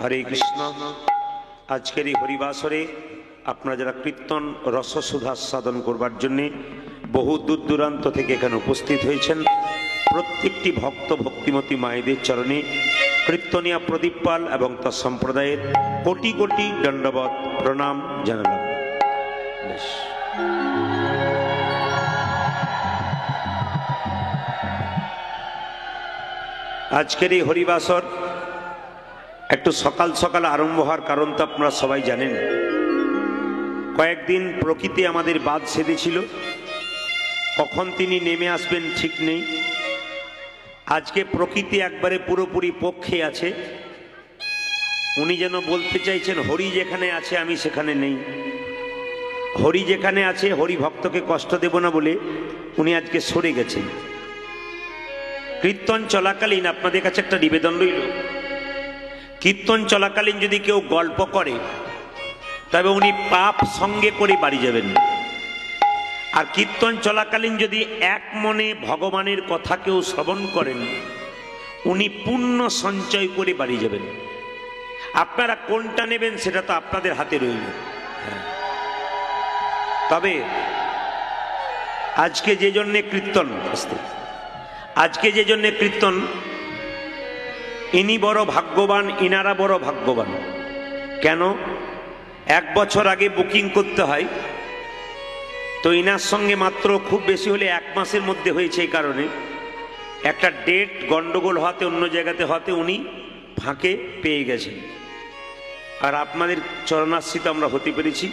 হরে কৃষ্ণ। আজকের এই হরিবাসরে আপনারা যারা কীর্তন রসসুধা সাধন করবার জন্যে বহু দূর দূরান্ত থেকে এখানে উপস্থিত হয়েছেন, প্রত্যেকটি ভক্ত ভক্তিমতী মায়েদের চরণে কীর্তনিয়া প্রদীপ পাল এবং তার সম্প্রদায়ের কোটি কোটি দণ্ডবত প্রণাম জানালাম। আজকের এই হরিবাসর একটু সকাল সকাল আরম্ভ হওয়ার কারণ তো আপনারা সবাই জানেন। কয়েকদিন প্রকৃতি আমাদের বাদ সেধেছিল, কখন তিনি নেমে আসবেন ঠিক নেই। আজকে প্রকৃতি একবারে পুরোপুরি পক্ষে আছে। উনি যেন বলতে চাইছেন হরি যেখানে আছে আমি সেখানে নেই, হরি যেখানে আছে হরি ভক্তকে কষ্ট দেব না বলে উনি আজকে সরে গেছেন। কীর্তন চলাকালীন আপনাদের কাছে একটা নিবেদন রইল, কীর্তন চলাকালীন যদি কেউ গল্প করে তবে উনি পাপ সঙ্গে করে বাড়ি যাবেন। আর কীর্তন চলাকালীন যদি এক মনে ভগবানের কথা কেউ শ্রবণ করেন উনি পুণ্য সঞ্চয় করে বাড়ি যাবেন। আপনারা কোনটা নেবেন সেটা তো আপনাদের হাতে রইল। তবে আজকে যে জন্যে কীর্তন, আজকে যে জন্যে কীর্তন, ইনি বড় ভাগ্যবান, ইনারা বড় ভাগ্যবান। কেন? 1 বছর আগে বুকিং করতে হয়, তো ইনার সঙ্গে মাত্র খুব বেশি হলে 1 মাসের মধ্যে হয়েছে। এই কারণে একটা ডেট গন্ডগোল হওয়াতে, অন্য জায়গাতে হওয়াতে উনি ফাঁকে পেয়ে গেছেন। আর আপনাদের চরণাশ্রিত আমরা হতে পেরেছি।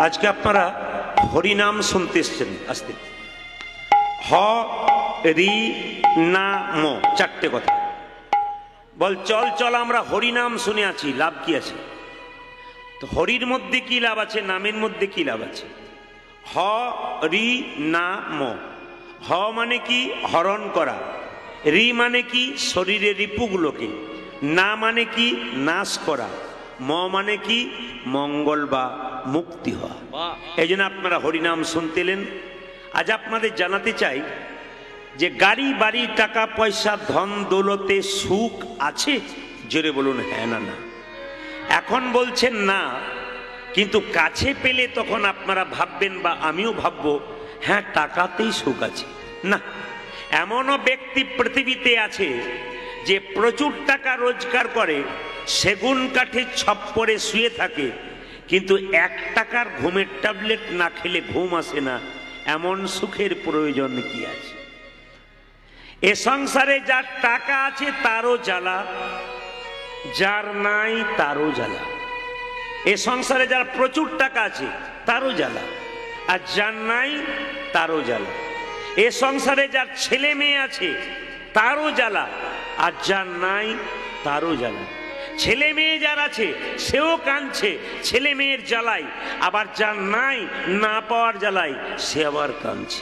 আজকে আপনারা হরিনাম শুনতে এসছেন। আসতে হ রি না ম, 4টে কথা বল। চল চল আমরা হরিনাম শুনে আছি, লাভ কি আছে? তো হরির মধ্যে কি লাভ আছে, নামের মধ্যে কি লাভ আছে? হ রি না ম। হ মানে কি? হরণ করা। রি মানে কি? শরীরের রিপুগুলোকে। না মানে কি? নাশ করা। ম মানে কি? মঙ্গল বা মুক্তি হওয়া। এই জন্য আপনারা হরিনাম শুনতে এলেন। আজ আপনাদের জানাতে চাই যে গাড়ি বাড়ি টাকা পয়সা ধন দৌলতে সুখ আছে? জোরে বলুন হ্যাঁ না না। এখন বলছেন না, কিন্তু কাছে পেলে তখন আপনারা ভাববেন বা আমিও ভাববো হ্যাঁ টাকাতেই সুখ আছে। না, এমনও ব্যক্তি পৃথিবীতে আছে যে প্রচুর টাকা রোজগার করে, সেগুন কাঠের ছপ্পরে শুয়ে থাকে, কিন্তু 1 টাকার ঘুমের ট্যাবলেট না খেলে ঘুম আসে না। এমন সুখের প্রয়োজন কি আছে? এ সংসারে যার টাকা আছে তারও জ্বালা, যার নাই তারও জ্বালা। এ সংসারে যার প্রচুর টাকা আছে তারও জ্বালা, আর যার নাই তারও জ্বালা। এ সংসারে যার ছেলে মেয়ে আছে তারও জ্বালা, আর যার নাই তারও জ্বালা। ছেলে মেয়ে যার আছে সেও কাঁদছে ছেলে মেয়ের জ্বালায়, আবার যার নাই না পাওয়ার জ্বালায় সে আবার কাঁদছে।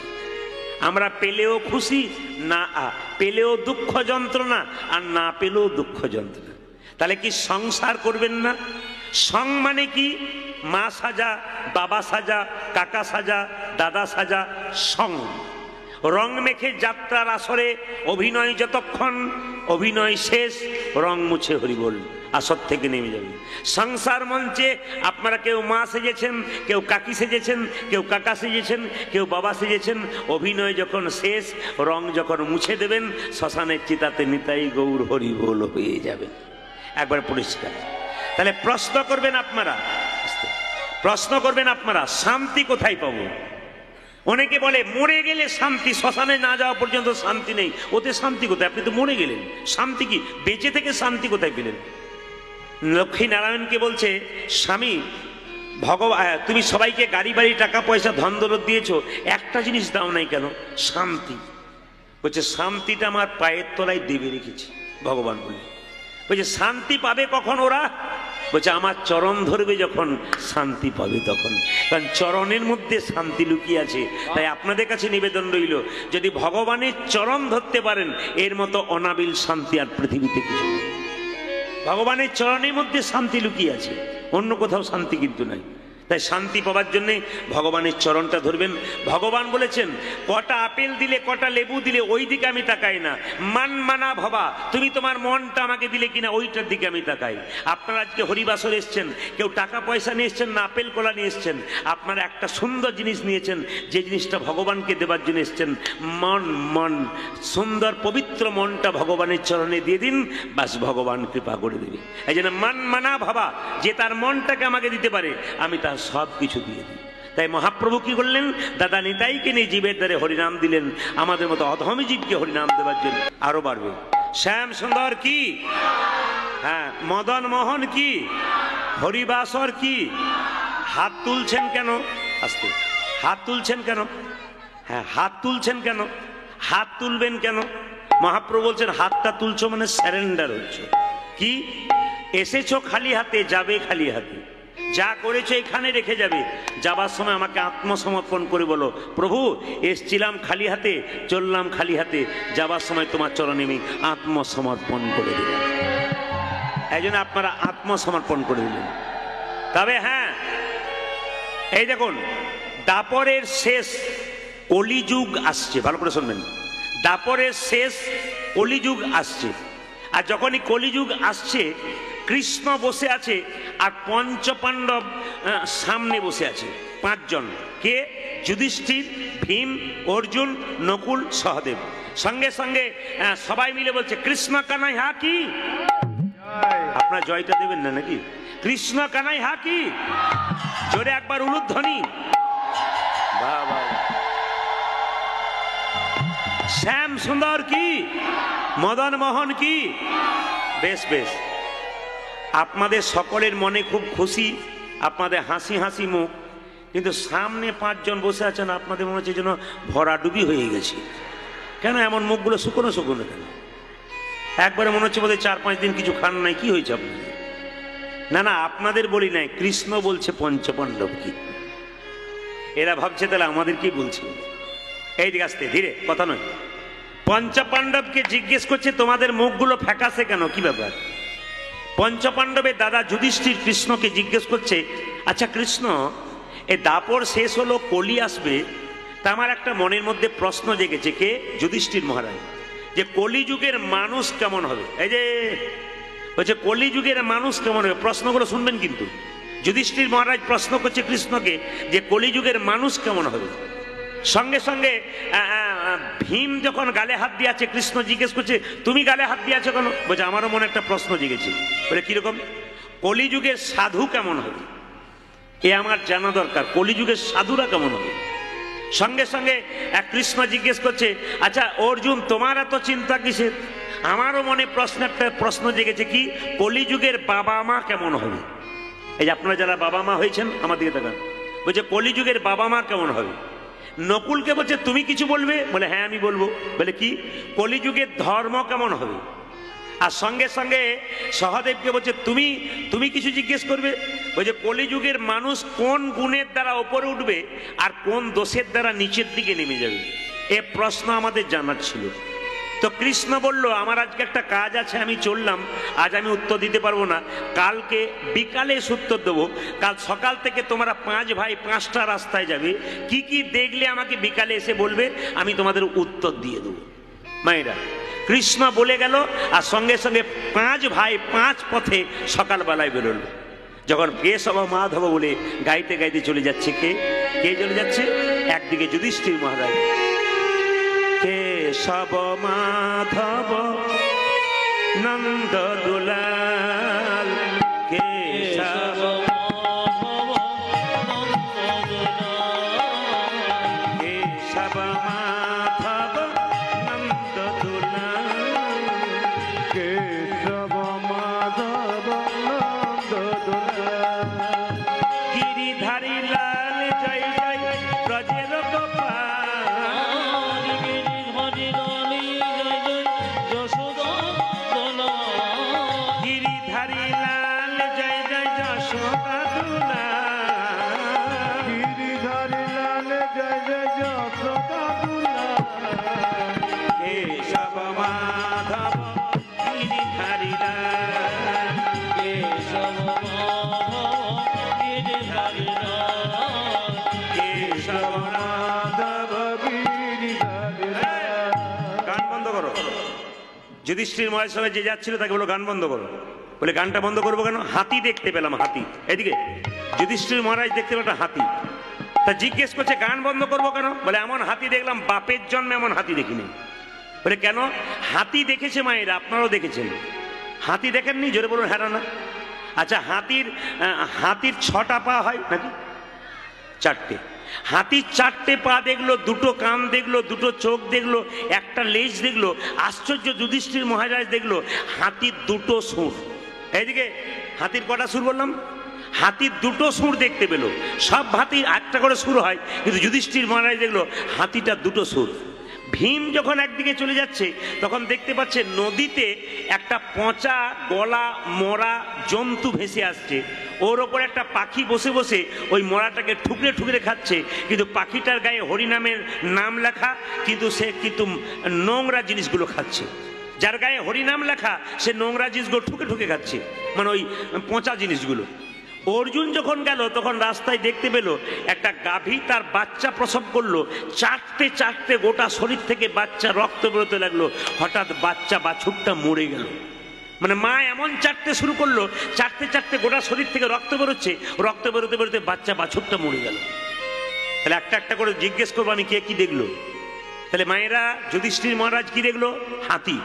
আমরা পেলেও খুশি, না পেলেও দুঃখ যন্ত্রণা, আর না পেলেও দুঃখ যন্ত্রণা। তাহলে কি সংসার করবেন না? সং মানে কি? মা সাজা, বাবা সাজা, কাকা সাজা, দাদা সাজা, সং। রং মেখে যাত্রার আসরে অভিনয়, যতক্ষণ অভিনয় শেষ রং মুছে হরিবোল, আসর থেকে নেমে যাবে। সংসার মঞ্চে আপনারা কেউ মা সেজেছেন, কেউ কাকি সেজেছেন, কেউ কাকা সেজেছেন, কেউ বাবা সেজেছেন। অভিনয় যখন শেষ, রং যখন মুছে দেবেন, শ্মশানের চিতাতে নিতাই গৌর হরিবোল হয়ে যাবে একবার পরিষ্কার। তাহলে প্রশ্ন করবেন আপনারা, প্রশ্ন করবেন আপনারা, শান্তি কোথায় পাবো? অনেকে বলে মরে গেলে শান্তি, শ্মশানে না যাওয়া পর্যন্ত শান্তি নেই। ওতে শান্তি কোথায়? আপনি তো মরে গেলেন, শান্তি কি? বেঁচে থেকে শান্তি কোথায় পেলেন? লক্ষ্মী নারায়ণকে বলছে স্বামী ভগবান, তুমি সবাইকে গাড়ি বাড়ি টাকা পয়সা ধন দৌলত দিয়েছো, একটা জিনিস দাও নাই কেন? শান্তি। বলছে শান্তিটা আমার পায়ের তলায় দেবে রেখেছি ভগবান বলে। বলছে শান্তি পাবে কখন ওরা? বলছে আমার চরণ ধরবে যখন শান্তি পাবে তখন, কারণ চরণের মধ্যে শান্তি লুকিয়ে আছে। তাই আপনাদের কাছে নিবেদন রইল, যদি ভগবানের চরণ ধরতে পারেন এর মতো অনাবিল শান্তি আর পৃথিবীতে কিছু নেই। ভগবানের চরণের মধ্যে শান্তি লুকিয়ে আছে, অন্য কোথাও শান্তি কিন্তু নাই। তাই শান্তি পাওয়ার জন্য ভগবানের চরণটা ধরবেন। ভগবান বলেছেন কটা আপেল দিলে কটা লেবু দিলে ওই দিকে আমি তাকাই না, মান মানা ভবা, তুমি তোমার মনটা আমাকে দিলে কিনা ওইটার দিকে আমি তাকাই। আপনারা আজকে হরিবাসর এসছেন, কেউ টাকা পয়সা নিয়ে এসছেন না আপেল কলা নিয়ে এসছেন, আপনারা একটা সুন্দর জিনিস নিয়েছেন, যে জিনিসটা ভগবানকে দেবার জন্য এসছেন। মন সুন্দর পবিত্র মনটা ভগবানের চরণে দিয়ে দিন, বাস ভগবান কৃপা করে দেবে। এই জন্য মান মানা ভাবা, যে তার মনটাকে আমাকে দিতে পারে আমি তার সব কিছু দিয়ে দিই। তাই মহাপ্রভু কি করলেন, দাদা নিতাইকে নিয়ে জীবের দ্বারে হরিনাম দিলেন, আমাদের মতো অধমী জীবকে হরিনাম দেওয়ার জন্য আরো বাড়বে। শ্যাম সুন্দর কি, হ্যাঁ মদন মোহন কি, হরিবাসর কি। হাত তুলছেন কেন, আস্তে, হাত তুলছেন কেন, হ্যাঁ হাত তুলছেন কেন, হাত তুলবেন কেন? মহাপ্রভু বলছেন হাতটা তুলছো মানে স্যারেন্ডার হচ্ছে। কি এসেছো খালি হাতে, যাবে খালি হাতে, যা করেছো এখানে রেখে যাবে, যাবার সময় আমাকে আত্মসমর্পণ করে বলো, প্রভু এসছিলাম খালি হাতে, চললাম খালি হাতে, যাবার সময় তোমার চরণে আমি আত্মসমর্পণ করে দিলাম। এই জন্য আপনারা আত্মসমর্পণ করে দিলেন। তবে হ্যাঁ, এই দেখুন দাপরের শেষ কলিযুগ আসছে, ভালো করে শুনবেন, দাপরের শেষ কলিযুগ আসছে। আর যখনই কলিযুগ আসছে, কৃষ্ণ বসে আছে আর পঞ্চপাণ্ডব সামনে বসে আছে, পাঁচজন। কে? যুধিষ্ঠির, ভীম, অর্জুন, নকুল, সহদেব। সঙ্গে সঙ্গে সবাই মিলে বলছে কৃষ্ণ কানাই হা কি। আপনার জয়টা দেবেন না নাকি? কৃষ্ণ কানাই হা কি, জোরে একবার উলুধ্বনি। বাবা, শ্যাম সুন্দর কি, মদন মোহন কি। বেশ বেশ, আপনাদের সকলের মনে খুব খুশি, আপনাদের হাসি হাসি মুখ, কিন্তু সামনে পাঁচজন বসে আছেন, আপনাদের মনে হচ্ছে যেন ভরাডুবি হয়ে গেছে। কেন এমন মুখগুলো শুকনো শুকনো কেন? একবারে মনে হচ্ছে বোধহয় 4-5 দিন কিছু খান নাই, কি হয়েছে আপনাদের? না না, আপনাদের বলি নাই, কৃষ্ণ বলছে পঞ্চপাণ্ডব কি। এরা ভাবছে তাহলে আমাদের কি বলছে। এই দিকে আসতে ধীরে, কথা নয়। পঞ্চপাণ্ডবকে জিজ্ঞেস করছে তোমাদের মুখগুলো ফ্যাকাসে কেন, কি ব্যাপার? পঞ্চপাণ্ডবের দাদা যুধিষ্ঠির কৃষ্ণকে জিজ্ঞেস করছে, আচ্ছা কৃষ্ণ, এ দাপর শেষ হলো, কলি আসবে, তা আমার একটা মনের মধ্যে প্রশ্ন জেগেছে। কে? যুধিষ্ঠির মহারাজ, যে কলিযুগের মানুষ কেমন হবে। এই যে বলছে কলিযুগের মানুষ কেমন হবে, প্রশ্নগুলো শুনবেন কিন্তু। যুধিষ্ঠির মহারাজ প্রশ্ন করছে কৃষ্ণকে যে কলিযুগের মানুষ কেমন হবে। সঙ্গে সঙ্গে ভীম যখন গালে হাত দিয়ে আছে, কৃষ্ণ জিজ্ঞেস করছে তুমি গালে হাত দিয়ে আছো কেন? বলছে আমারও মনে একটা প্রশ্ন জেগেছে। বলে কিরকম? কলিযুগের সাধু কেমন হবে, এ আমার জানা দরকার, কলিযুগের সাধুরা কেমন হবে। সঙ্গে সঙ্গে কৃষ্ণ জিজ্ঞেস করছে আচ্ছা অর্জুন তোমার এত চিন্তা কিসের? আমারও মনে একটা প্রশ্ন জেগেছে, কি কলিযুগের বাবা মা কেমন হবে। এই যে আপনারা যারা বাবা মা হয়েছেন আমার দিকে তাকান, বলছে কলিযুগের বাবা মা কেমন হবে। নকুলকে বলছে তুমি কিছু বলবে? বলে হ্যাঁ আমি বলবো। বলে কি? কলিযুগের ধর্ম কেমন হবে। আর সঙ্গে সঙ্গে সহদেবকে বলছে তুমি তুমি কিছু জিজ্ঞেস করবে। বলছে কলিযুগের মানুষ কোন গুণের দ্বারা ওপরে উঠবে আর কোন দোষের দ্বারা নিচের দিকে নেমে যাবে, এ প্রশ্ন আমাদের জানার ছিল। তো কৃষ্ণ বলল আমার আজকে একটা কাজ আছে, আমি চললাম, আজ আমি উত্তর দিতে পারবো না, কালকে বিকালে এসে উত্তর দেবো। কাল সকাল থেকে তোমরা 5 ভাই 5টা রাস্তায় যাবে, কি কি দেখলে আমাকে বিকালে এসে বলবে, আমি তোমাদের উত্তর দিয়ে দেবো। মায়েরা, কৃষ্ণ বলে গেল আর সঙ্গে সঙ্গে 5 ভাই 5 পথে সকালবেলায় বেরোলো। যখন কেশব মাধব বলে গাইতে গাইতে চলে যাচ্ছে, কে কে চলে যাচ্ছে? একদিকে যুধিষ্ঠির মহারাজ, কেশব মাধব নন্দ দুলাল, কেশব কেশব মাধব নন্দ দুলাল, কেশব মাধব নন্দ দুলাল, গিরিধারী লাল জয় জয় ব্রজের গোপাল, গিরিধারী লাল জয় জয় যশোদা দুলাল, গিরিধারী লাল জয় জয় যশোদা দুলাল, গিরিধারী লাল জয় জয় যশোদা দুলাল, যুধিষ্ঠির মহারাজের সঙ্গে যে যাচ্ছিল তাকে বলো গান বন্ধ করো। বলে গানটা বন্ধ করবো কেন? হাতি দেখতে পেলাম, হাতি। এদিকে যুধিষ্ঠির মহারাজ দেখতে পেল একটা হাতি। তা জিজ্ঞেস করছে গান বন্ধ করবো কেন? বলে এমন হাতি দেখলাম, বাপের জন্মে এমন হাতি দেখিনি। বলে কেন? হাতি দেখেছে মায়েরা, আপনারাও দেখেছেন। হাতি দেখেননি? জোরে বলুন হ্যাঁ না। আচ্ছা, হাতির 6টা পা হয় নাকি? 4টে। হাতির 4টে পা দেখলো, 2টো কান দেখলো, 2টো চোখ দেখলো, একটা লেজ দেখলো। আশ্চর্য যুধিষ্ঠির মহারাজ দেখলো হাতির 2টো সুর। এইদিকে হাতির কটা সুর বললাম? হাতির 2টো সুর দেখতে পেল। সব হাতির 8টা করে সুর হয়, কিন্তু যুধিষ্ঠির মহারাজ দেখলো হাতিটা 2টো সুর। ভীম যখন একদিকে চলে যাচ্ছে তখন দেখতে পাচ্ছে নদীতে একটা পচা গলা মরা জন্তু ভেসে আসছে। ওর ওপর একটা পাখি বসে বসে ওই মরাটাকে ঠুকরে ঠুকরে খাচ্ছে, কিন্তু পাখিটার গায়ে হরিনামের নাম লেখা, কিন্তু সে কিন্তু নোংরা জিনিসগুলো খাচ্ছে। যার গায়ে হরিনাম লেখা সে নোংরা জিনিসগুলো ঠুকে ঠুকে খাচ্ছে, মানে ওই পচা জিনিসগুলো। অর্জুন যখন গেল তখন রাস্তায় দেখতে পেল একটা গাভী তার বাচ্চা প্রসব করলো। 4টে গোটা শরীর থেকে বাচ্চা রক্ত বেরোতে লাগলো। হঠাৎ বাচ্চা বাছুরটা মরে গেল। মানে মা এমন 4টে শুরু করলো, 4টে গোটা শরীর থেকে রক্ত বেরোচ্ছে, রক্ত বেরোতে বেরোতে বাচ্চা বাছুরটা মরে গেল। তাহলে একটা একটা করে জিজ্ঞেস করবো আমি কে কি দেখলো। তাহলে মায়েরা যুধিষ্ঠির মহারাজ কি দেখলো? হাতি।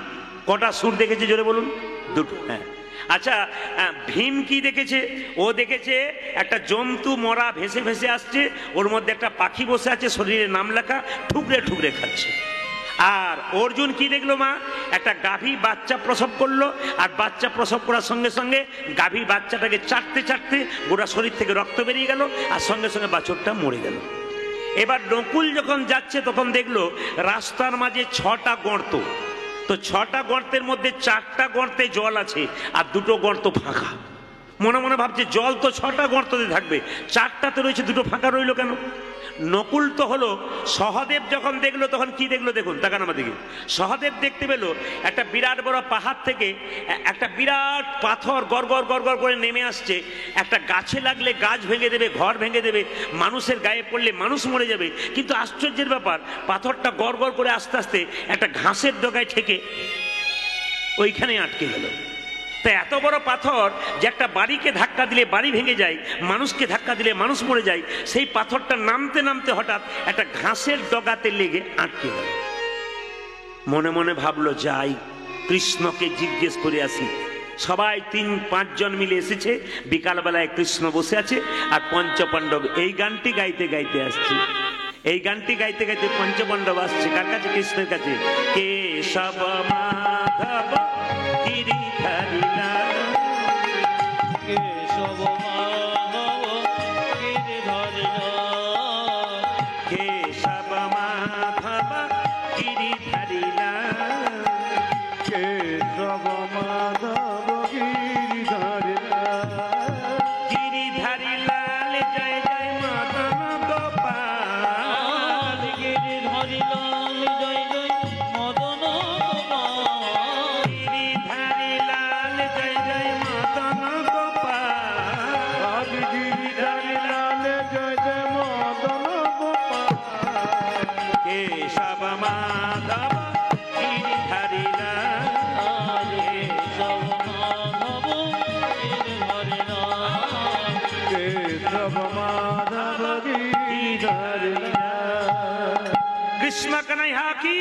কটা সুর দেখেছে জোরে বলুন? 2টো। হ্যাঁ। আচ্ছা, ভীম কি দেখেছে? ও দেখেছে একটা জন্তু মরা ভেসে ভেসে আসছে, ওর মধ্যে একটা পাখি বসে আছে, শরীরে নাম লেখা, ঠুকরে ঠুকরে খাচ্ছে। আর অর্জুন কি দেখলো? মা একটা গাভী বাচ্চা প্রসব করলো, আর বাচ্চা প্রসব করার সঙ্গে সঙ্গে গাভী বাচ্চাটাকে চাটতে গোটা শরীর থেকে রক্ত বেরিয়ে গেল, আর সঙ্গে সঙ্গে বাছুরটা মরে গেল। এবার নকুল যখন যাচ্ছে তখন দেখলো রাস্তার মাঝে 6টা গর্ত। তো 6টা গর্তের মধ্যে 4টা গর্তে জল আছে, আর 2টো গর্ত ফাঁকা। মনে মনে ভাবছে জল তো 6টা গর্ততে থাকবে, 4টাতে রয়েছে, 2টো ফাঁকা রইল কেন? নকুল তো হলো সহদেব যখন দেখলো তখন কি দেখলো? দেখুন, তাকান আমার দিকে। সহদেব দেখতে পেল একটা বিরাট বড় পাহাড় থেকে একটা বিরাট পাথর গড়গড় গড়গড় করে নেমে আসছে। একটা গাছে লাগলে গাছ ভেঙে দেবে, ঘর ভেঙে দেবে, মানুষের গায়ে পড়লে মানুষ মরে যাবে। কিন্তু আশ্চর্যের ব্যাপার, পাথরটা গড়গড় করে আস্তে আস্তে একটা ঘাসের ডগায় ঠেকে ওইখানে আটকে গেল। তা এত বড় পাথর যে একটা বাড়িকে ধাক্কা দিলে বাড়ি ভেঙে যায়, মানুষকে ধাক্কা দিলে মানুষ মরে যায়, সেই পাথরটা নামতে নামতে হঠাৎ একটা ঘাসের ডগাতে লেগে আটকে গেল। মনে মনে ভাবলো যাই কৃষ্ণকে জিজ্ঞেস করে আসি। সবাই 3-5 জন মিলে এসেছে। বিকালবেলায় কৃষ্ণ বসে আছে, আর পঞ্চপাণ্ডব এই গানটি গাইতে গাইতে আসছে। এই গানটি গাইতে গাইতে পঞ্চপাণ্ডব আসছে কার কাছে? কৃষ্ণের কাছে। কেশব মাধব গিরিধারী লাল, কেশব মাধব গিরিধারী লাল, কেশব মাধব গিরিধারী লাল, কেশব মাধব গিরিধারী লাল, গিরিধারী লাল জয় জয় মদন গোপাল, গিরিধারী লাল জয় জয় মদন গোপাল, গিরিধারী লাল জয় জয় মদন গোপাল, গিরিধারী লাল জয় জয় মদন গোপাল, কেশব মাধব গিরিধারী লাল, কেশব মাধব গিরিধারী লাল, কেশব মাধব গিরিধারী লাল। কৃষ্ণ কানাইয়া কি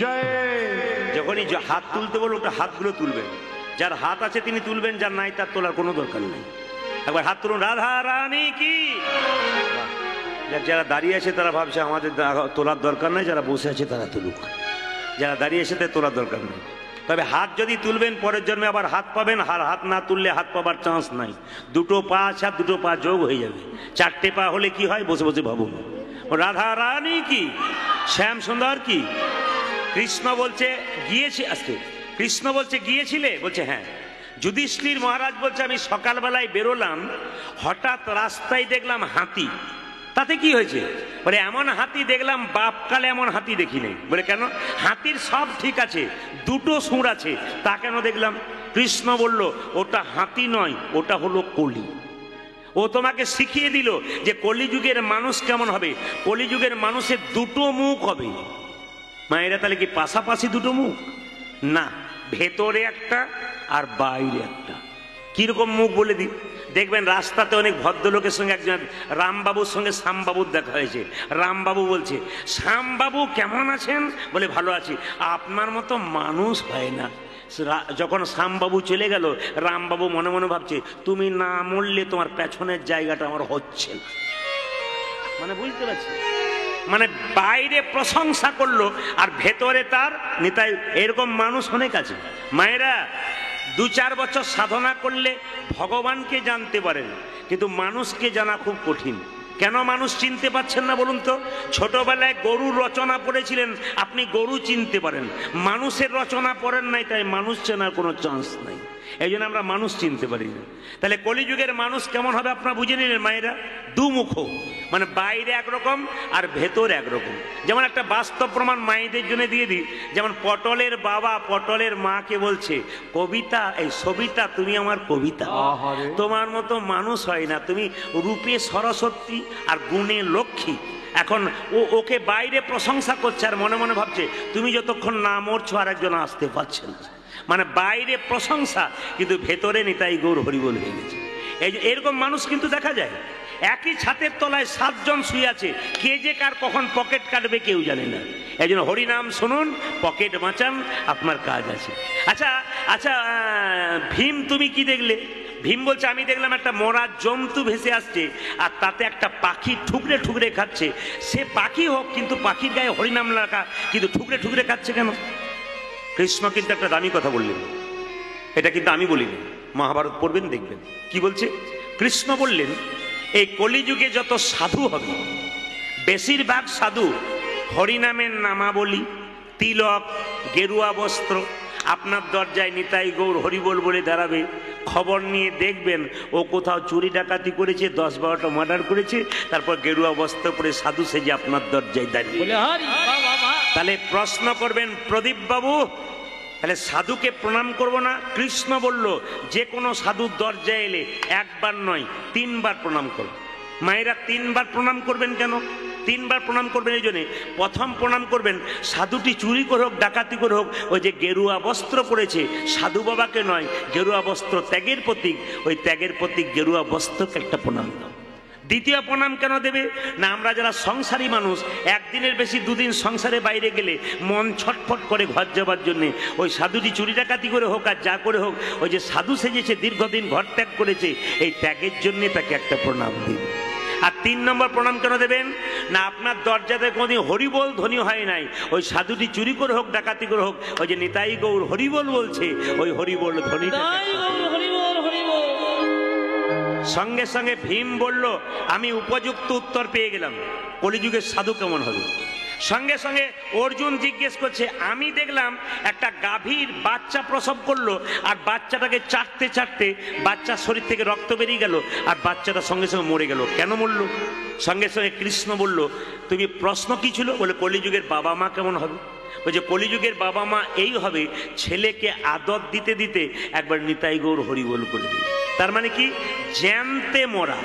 জয়। যখনই হাত তুলতে বলো ওটা হাতগুলো তুলবেন। যার হাত আছে তিনি তুলবেন, যার নাই তার তোলার কোনো দরকার নেই। একবার হাত তুলুন। রাধা রানী কি। যারা দাঁড়িয়ে আছে তারা ভাবছে আমাদের তোলার দরকার নেই, যারা বসে আছে তারা তুলুক। যারা দাঁড়িয়ে আছে তাদের তোলার দরকার নেই। তবে হাত যদি তুলবেন পরের জন্মে আবার হাত পাবেন, আর হাত না তুললে হাত পাবার চান্স নাই। 2টো পা আছে, 2টো পা যোগ হয়ে যাবে। 4টে পা হলে কি হয়? বসে বসে ভাবুন। রাধা রানী কি, শ্যাম সুন্দর কি। কৃষ্ণ বলছে গিয়েছি আজকে। কৃষ্ণ বলছে গিয়েছিলে? বলছে হ্যাঁ। যুধিষ্ঠির মহারাজ বলছে আমি সকালবেলায় বেরোলাম, হঠাৎ রাস্তায় দেখলাম হাতি। তাতে কি হয়েছে? বলে এমন হাতি দেখলাম বাপকালে এমন হাতি দেখি নাই। বলে কেন? হাতির সব ঠিক আছে, 2টো সুর আছে, তা কেন দেখলাম? কৃষ্ণ বলল ওটা হাতি নয়, ওটা হলো কলি। ও তোমাকে শিখিয়ে দিল যে কলিযুগের মানুষ কেমন হবে। কলিযুগের মানুষের 2টো মুখ হবে। মায়েরা তাহলে কি পাশাপাশি 2টো মুখ? না, ভেতরে একটা আর বাইরে একটা। কিরকম মুখ বলে দিই, দেখবেন রাস্তাতে অনেক ভদ্রলোকের সঙ্গে একজন রামবাবুর সঙ্গে শ্যামবাবুর দেখা হয়েছে। রামবাবু বলছে, শ্যামবাবু কেমন আছেন? বলে ভালো আছি। আপনার মতো মানুষ হয় না। যখন শ্যামবাবু চলে গেল, রামবাবু মনে মনে ভাবছে, তুমি না মরলে তোমার পেছনের জায়গাটা আমার হচ্ছে না। মানে বুঝতে পারছি, মানে বাইরে প্রশংসা করলো আর ভেতরে তার নিতাই। এরকম মানুষ অনেক আছে। মায়েরা, 2-4 বছর সাধনা করলে ভগবানকে জানতে পারেন, কিন্তু মানুষকে জানা খুব কঠিন। কেন মানুষ চিনতে পারছেন না বলুন তো? ছোটবেলায় গরুর রচনা পড়েছিলেন, আপনি গরু চিনতে পারেন। মানুষের রচনা পড়েন নাই, তাই মানুষ চেনার কোনো চান্স নাই। এই জন্য আমরা মানুষ চিনতে পারি না। তাহলে কলিযুগের মানুষ কেমন হবে আপনারা বুঝে নিলেন মায়েরা? দুমুখ, মানে বাইরে একরকম আর ভেতর একরকম। যেমন একটা বাস্তব প্রমাণ মায়েদের জন্য দিয়ে দিই। যেমন পটলের বাবা পটলের মাকে বলছে, কবিতা, এই সবিতা তুমি আমার কবিতা, তোমার মতো মানুষ হয় না, তুমি রূপে সরস্বতী আর গুণে লক্ষ্মী। এখন ওকে বাইরে প্রশংসা করছে আর মনে মনে ভাবছে, তুমি যতক্ষণ না মরছো আর একজন আসতে পারছে না। মানে বাইরে প্রশংসা, কিন্তু ভেতরে নিতাই গৌর হরিবোল হয়ে গেছে। এরকম মানুষ কিন্তু দেখা যায়। একই ছাদের তলায় 7 জন শুয়ে আছে, কে যে কার কখন পকেট কাটবে কেউ জানে না। এই জন্য হরিনাম শুনুন, পকেট বাঁচান, আপনার কাজ আছে। আচ্ছা আচ্ছা, ভীম তুমি কি দেখলে? ভীম বলছে, আমি দেখলাম একটা মরা জন্তু ভেসে আসছে আর তাতে একটা পাখি ঠুকরে ঠুকরে খাচ্ছে। সে পাখি হোক, কিন্তু পাখির গায়ে হরিনাম লেখা, কিন্তু ঠুকরে ঠুকরে খাচ্ছে কেন? কৃষ্ণ কিন্তু একটা দামি কথা বললেন, এটা কিন্তু আমি বলিনি, মহাভারত পড়বেন দেখবেন কি বলছে। কৃষ্ণ বললেন, এই কলিযুগে যত সাধু হবে, বেশিরভাগ সাধু হরিনামের নামাবলী, তিলক, গেরুয়া বস্ত্র, আপনার দরজায় নিতাই গৌর হরিবোল বলে দাঁড়াবে। খবর নিয়ে দেখবেন ও কোথাও চুরি ডাকাতি করেছে, 10-12টা মার্ডার করেছে, তারপর গেরুয়া বস্ত্র পরে সাধু সেজে আপনার দরজায় দাঁড়িয়ে। তাহলে প্রশ্ন করবেন, প্রদীপ বাবু তাহলে সাধুকে প্রণাম করব না? কৃষ্ণ বলল, যে কোনো সাধুর দরজায় এলে 1 বার নয় 3 বার প্রণাম করো। মায়েরা 3 বার প্রণাম করবেন কেন? 3 বার প্রণাম করবেন এই জন্যে, প্রথম প্রণাম করবেন সাধুটি চুরি করে হোক, ডাকাতি করে হোক, ওই যে গেরুয়া বস্ত্র পরেছে, সাধু বাবাকে নয়, গেরুয়া বস্ত্র ত্যাগের প্রতীক, ওই ত্যাগের প্রতীক গেরুয়া বস্ত্রকে একটা প্রণাম দাও। দ্বিতীয় প্রণাম কেন দেবে না? আমরা যারা সংসারী মানুষ, 1 দিনের বেশি 2 দিন সংসারে বাইরে গেলে মন ছটফট করে ঘর যাবার জন্যে, ওই সাধুটি চুরি ডাকাতি করে হোক আর যা করে হোক, ওই যে সাধু সেজেছে, দীর্ঘদিন ঘর ত্যাগ করেছে, এই ত্যাগের জন্যে তাকে একটা প্রণাম দিন। আর 3 নম্বর প্রণাম কেন দেবেন না? আপনার দরজাতে কোনোদিন হরিবোল ধ্বনি হয় নাই, ওই সাধুটি চুরি করে হোক, ডাকাতি করে হোক, ওই যে নিতাই গৌর হরিবোল বলছে, ওই হরিবোল ধ্বনি। সঙ্গে সঙ্গে ভীম বলল, আমি উপযুক্ত উত্তর পেয়ে গেলাম, কলিযুগের সাধু কেমন হবে। সঙ্গে সঙ্গে অর্জুন জিজ্ঞেস করছে, আমি দেখলাম একটা গাভীর বাচ্চা প্রসব করলো আর বাচ্চাটাকে চাটতে চাটতে বাচ্চার শরীর থেকে রক্ত বেরিয়ে গেল আর বাচ্চাটা সঙ্গে সঙ্গে মরে গেল, কেন মরল? সঙ্গে সঙ্গে কৃষ্ণ বলল, তুমি প্রশ্ন কি ছিল? বলে কলিযুগের বাবা মা কেমন হবে। বলছে, কলিযুগের বাবা মা এই হবে, ছেলেকে আদর দিতে দিতে একবার নিতাই গৌর হরিবোল করে দিবে। তার মানে কি? জ্যান্তে মরা।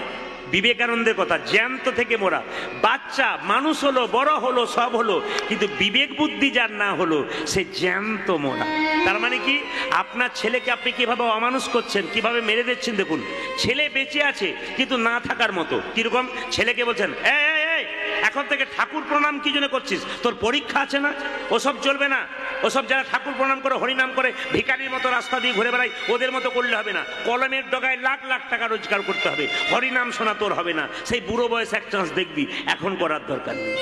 বিবেকানন্দের কথা, জ্যান্ত থেকে মোরা। বাচ্চা মানুষ হলো, বড় হলো, সব হলো, কিন্তু বিবেক বুদ্ধি যার না হলো, সে জ্যান্ত মোরা। তার মানে কি? আপনার ছেলেকে আপনি কিভাবে অমানুষ করছেন, কিভাবে মেরে দিচ্ছেন। দেখুন, ছেলে বেঁচে আছে কিন্তু না থাকার মতো। কিরকম? ছেলেকে বলছেন, এখন থেকে ঠাকুর প্রণাম কি জন্য করছিস? তোর পরীক্ষা আছে না? ওসব চলবে না। ওসব যারা ঠাকুর প্রণাম করে, হরিনাম করে, ভিখারির মতো রাস্তা দিয়ে ঘুরে বেড়ায়, ওদের মতো করলে হবে না। কলমের ডগায় লাখ লাখ টাকা রোজগার করতে হবে, হরিনাম শোনা তোর হবে না। সেই বুড়ো বয়স এক চান্স দেখবি, এখন করার দরকার নেই।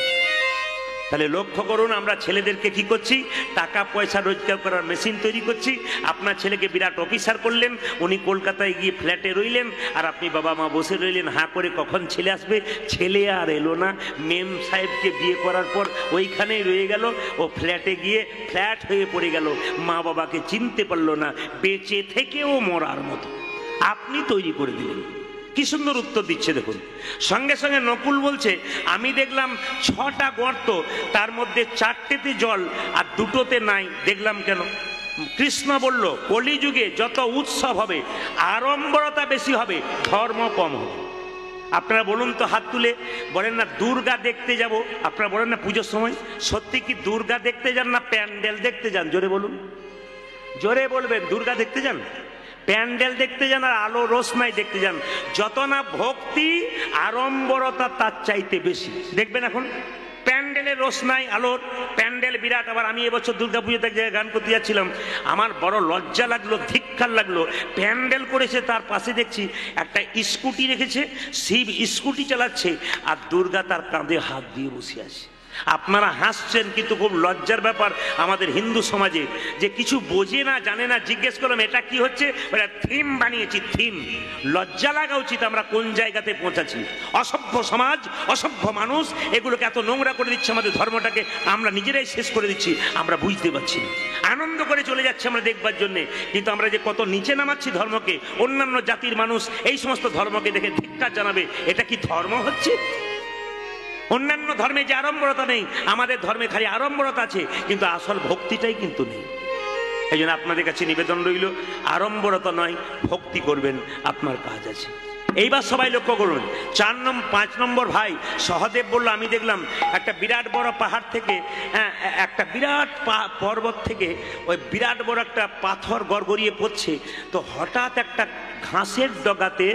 তাহলে লক্ষ্য করুন, আমরা ছেলেদেরকে কি করছি? টাকা পয়সা রোজগার করার মেশিন তৈরি করছি। আপনার ছেলেকে বিরাট অফিসার করলেন, উনি কলকাতায় গিয়ে ফ্ল্যাটে রইলেন, আর আপনি বাবা মা বসে রইলেন হাঁ করে, কখন ছেলে আসবে। ছেলে আর এলো না। মেম সাহেবকে বিয়ে করার পর ওইখানেই রয়ে গেল, ও ফ্ল্যাটে গিয়ে ফ্ল্যাট হয়ে পড়ে গেল, মা বাবাকে চিনতে পারলো না, বেঁচে থেকেও মরার মতো আপনি তৈরি করে দিলেন। কি সুন্দর উত্তর দিচ্ছে দেখুন। সঙ্গে সঙ্গে নকুল বলছে, আমি দেখলাম 6টা গর্ত, তার মধ্যে 4টেতে জল আর 2টোতে নাই, দেখলাম কেন? কৃষ্ণ বলল, কলিযুগে যত উৎসব হবে, আড়ম্বরতা বেশি হবে, ধর্ম কম হবে। আপনারা বলুন তো, হাত তুলে বলেন না দুর্গা দেখতে যাব? আপনারা বলেন না পুজোর সময়, সত্যি কি দুর্গা দেখতে যান না প্যান্ডেল দেখতে যান? জোরে বলুন। জোরে বলবেন, দুর্গা দেখতে যান, প্যান্ডেল দেখতে যান, আর আলো রোশনাই দেখতে যান। যত না ভক্তি আড়ম্বরতা তার চাইতে বেশি। দেখবেন এখন প্যান্ডেলের রোশনাই, আলোর প্যান্ডেল বিরাট। আবার আমি এবছর দুর্গাপুজোতে এক জায়গায় গান করতে যাচ্ছিলাম, আমার বড় লজ্জা লাগলো, ধিক্কার লাগলো। প্যান্ডেল করেছে, তার পাশে দেখছি একটা স্কুটি রেখেছে, শিব স্কুটি চালাচ্ছে, আর দুর্গা তার কাঁধে হাত দিয়ে বসে আছে। আপনারা হাসছেন, কিন্তু খুব লজ্জার ব্যাপার আমাদের হিন্দু সমাজে, যে কিছু বোঝে না, জানে না। জিজ্ঞেস করলাম এটা কি হচ্ছে, ওটা থিম বানিয়েছি, থিম। লজ্জা লাগা উচিত, আমরা কোন জায়গাতে পৌঁছাচ্ছি। অসভ্য সমাজ, অসভ্য মানুষ এগুলোকে এত নোংরা করে দিচ্ছে, আমাদের ধর্মটাকে আমরা নিজেরাই শেষ করে দিচ্ছি, আমরা বুঝতে পারছি না। আনন্দ করে চলে যাচ্ছে আমরা দেখবার জন্যে, কিন্তু আমরা যে কত নিচে নামাচ্ছি ধর্মকে। অন্যান্য জাতির মানুষ এই সমস্ত ধর্মকে দেখে ধিক্কার জানাবে, এটা কি ধর্ম হচ্ছে? অন্যান্য ধর্মে যে আড়ম্বরতা নেই, আমাদের ধর্মে খালি আড়ম্বরতা আছে, কিন্তু আসল ভক্তিটাই কিন্তু নেই। এই জন্য আপনাদের কাছে নিবেদন রইল, আড়ম্বরতা নয়, ভক্তি করবেন, আপনার কাজ আছে। এইবার সবাই লক্ষ্য করুন, 5 নম্বর ভাই সহদেব বলল, আমি দেখলাম একটা বিরাট বড় পাহাড় থেকে, একটা বিরাট পর্বত থেকে ওই বিরাট বড় একটা পাথর গড়গড়িয়ে পড়ছে। তো হঠাৎ একটা ঘাসের ডগাতে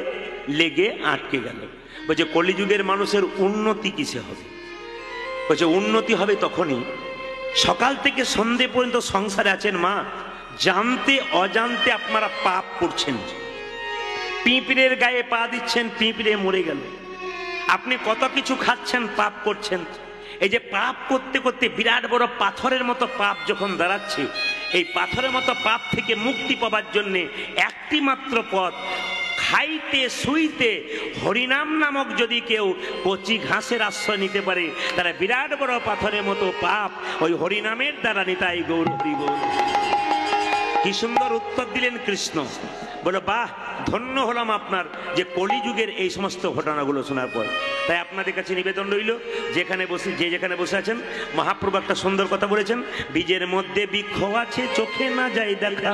লেগে আটকে গেল। বলছে কলিযুগের মানুষের উন্নতি কিসে হবে? বলছে উন্নতি হবে তখনই, সকাল থেকে সন্ধে পর্যন্ত সংসারে আছেন মা, জানতে অজান্তে আপনারা পাপ করছেন। পিঁপড়ের গায়ে পা দিচ্ছেন, পিঁপড়ে মরে গেল। আপনি কত কিছু খাচ্ছেন, পাপ করছেন। এই যে পাপ করতে করতে বিরাট বড় পাথরের মতো পাপ যখন দাঁড়াচ্ছে, এই পাথরের মতো পাপ থেকে মুক্তি পাওয়ার জন্যে একটি মাত্র পথ, খাইতে শুইতে হরিনাম নামক যদি কেউ কচি ঘাসের আশ্রয় নিতে পারে, তারা বিরাট বড় পাথরের মতো পাপ ওই হরিনামের দ্বারা নিতাই গৌর হরি গৌর। কি সুন্দর উত্তর দিলেন কৃষ্ণ। বলো বাহ, ধন্য হলাম আপনার যে কলিযুগের এই সমস্ত ঘটনাগুলো শোনার পর। তাই আপনাদের কাছে নিবেদন রইল, যেখানে বসে যে যেখানে বসে আছেন, মহাপ্রভু একটা সুন্দর কথা বলেছেন, বীজের মধ্যে বৃক্ষ আছে, চোখে না যায় দেখা।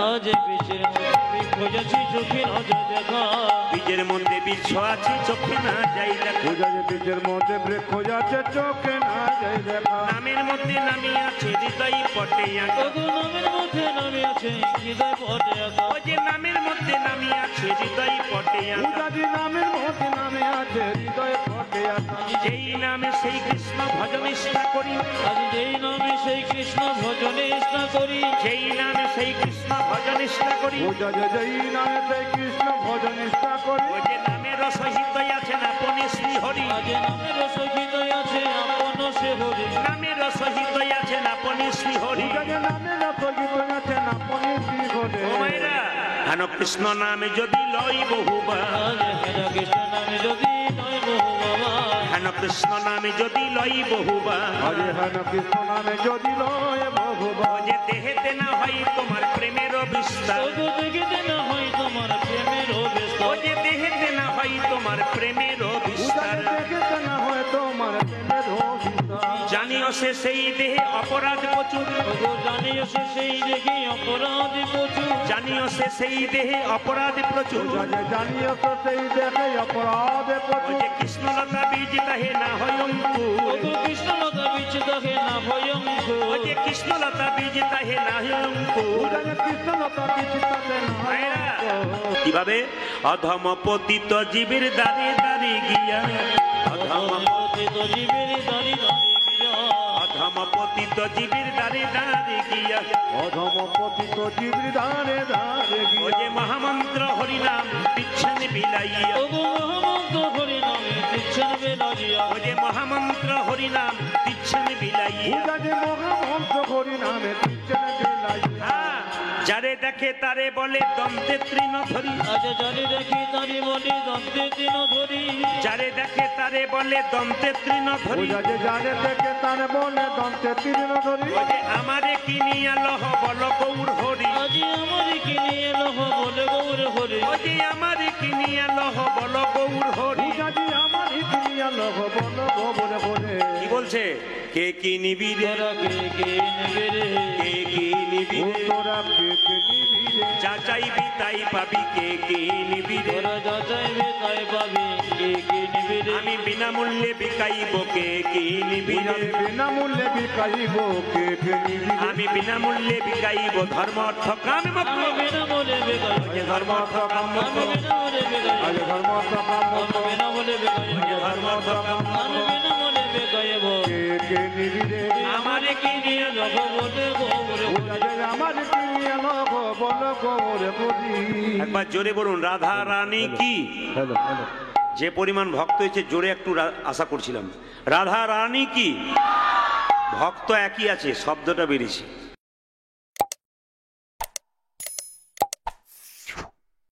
বীজের মধ্যে বৃক্ষ আছে, চোখে না যায় দেখা। বীজের মধ্যে বৃক্ষ আছে, চোখে না যায় দেখা। নামের মধ্যে নামি আছে, হৃদয় পটে আঁকা। নামের মধ্যে নামি আছে, হৃদয় পটে আঁকা। ও যে নামের মধ্যে নামি আছে, হৃদয় পটে আঁকা। নামের মধ্যে নামে আছে, হৃদয় পটে আঁকা। যেই নামে সেই কৃষ্ণ ভজন নিষ্ঠা করি। আজ যেই নামে সেই কৃষ্ণ ভজন নিষ্ঠা করি। যেই নামে সেই কৃষ্ণ ভজন নিষ্ঠা করি। যেই নামে সেই কৃষ্ণ ভজন নিষ্ঠা করি। ও যে নামের সহিত আছেন আপন শ্রী হরি। আজ নামের সহিত আছে আপন সে হরি। নামের সহিত আছেন আপন শ্রী হরি। নামের সহিত আছেন আপন শ্রী হরি। ও মায়েরা, হেন কৃষ্ণ নামে যদি লই বহুবার। হেন কৃষ্ণ নামে যদি নয় বহুবা। হেন কৃষ্ণ নামে যদি লই বহুবার। হেন কৃষ্ণ নামে যদি লয় বহুবা। ও যে দেহেতে না হয় তোমার প্রেমের বিস্তার। ও যে দেখিতে না হয় তোমার প্রেমের ও বিস্তার। যে দেহেতে না হয় তোমার প্রেমের বিস্তার। দেখিতে না হয় তোমার প্রেমের বিস্তার। জানিও সে সেই দেহে অপরাধ প্রচুর। ওগো জানিও সে সেই দেখি অপরাধী প্রচুর। জানিও সে সেই দেহে অপরাধ প্রচুর। জানিও তো সেই দেখে অপরাধে ও প্রচুর। যে কৃষ্ণলতা বীজ তাহে না হয় অঙ্কুর। ওগো কৃষ্ণলতা বীজ দেখে না ভয়ঙ্কর। ও যে কৃষ্ণলতা বীজ তাহে না হয় অঙ্কুর। কৃষ্ণলতা বিচিতাতে মায়েরা, কিভাবে অধম পতিত জীবের দ্বারে দ্বারে গিয়া। অধম পতিত জীবের দাঁড়ি দাঁড়ি গিয়া। অধম পতিত জীবের দ্বারে দ্বারে গিয়া। অধম পতিত জীবরি ধারে ধারে ও গিয়া। যে মহামন্ত্র হরিনাম দিচ্ছেন বিলাইয়া। ওগো মহামন্ত্র হরি নামে দিচ্ছেন বেলাইয়া। ও যে মহামন্ত্র হরিনাম দিচ্ছেন বিলাইয়া। যে মহামন্ত্র হরি নামে দিচ্ছেন বেলাইয়া। হ্যাঁ, যারে দেখে তারে বলে দন্তে তৃণ ধরি। আজ জানি দেখি তারি বলি দন্তে দিন ধরি। যারে দেখে তারে বলে দন্তে তৃণ ধরি। যে জানে থেকে তার বলে দন্তে তীর্ণ ধরি। ও যে আমারে কিনিয়া লহ বল গৌর হরি। আজি আমার কিনে এলো বলে গৌর হরি। ও যে আমারে কিনিয়া লহ বল গৌর হরি। পূজাজি আমার হিতিয়া লহ বল গোবর বলে। কি বলছে? কে কি নিবি রে? তোরা কে নেবে রে? কে কি নিবি রে? তোরা কে কে নিবি রে? যা চাইবি তাই পাবি, কে কি নিবি রে? তোরা যা চাইবে তাই পাবি, কে কি নিবি রে আমি বিনামূল্যে বিকাইব কে কি নিবি রে বিনামূল্যে বিকাইব কে কে নিবি রে? আমি বিনামূল্যে বিকাইব ধর্ম অর্থ কাম মোক্ষ আমি বিনামূল্যে বিকাইব ধর্ম অর্থ কাম আমি বিনামূল্যে বিকাইব আজ ধর্ম অর্থ কাম আমি বিনামূল্যে বিকাইব ধর্ম অর্থ কাম আমি বিনামূল্যে বিকাইব কে কে নিবি রে? আমারে কি নিয়ে লোক বলে গোবরে আমার কিনিয়া লগ বল গোরে বলি। একবার জোরে বলুন রাধা রানী কি হ্যালো হ্যালো যে পরিমাণ ভক্ত হয়েছে জোরে একটু আশা করছিলাম রাধা রানী কি ভক্ত একই আছে শব্দটা বেরিয়েছে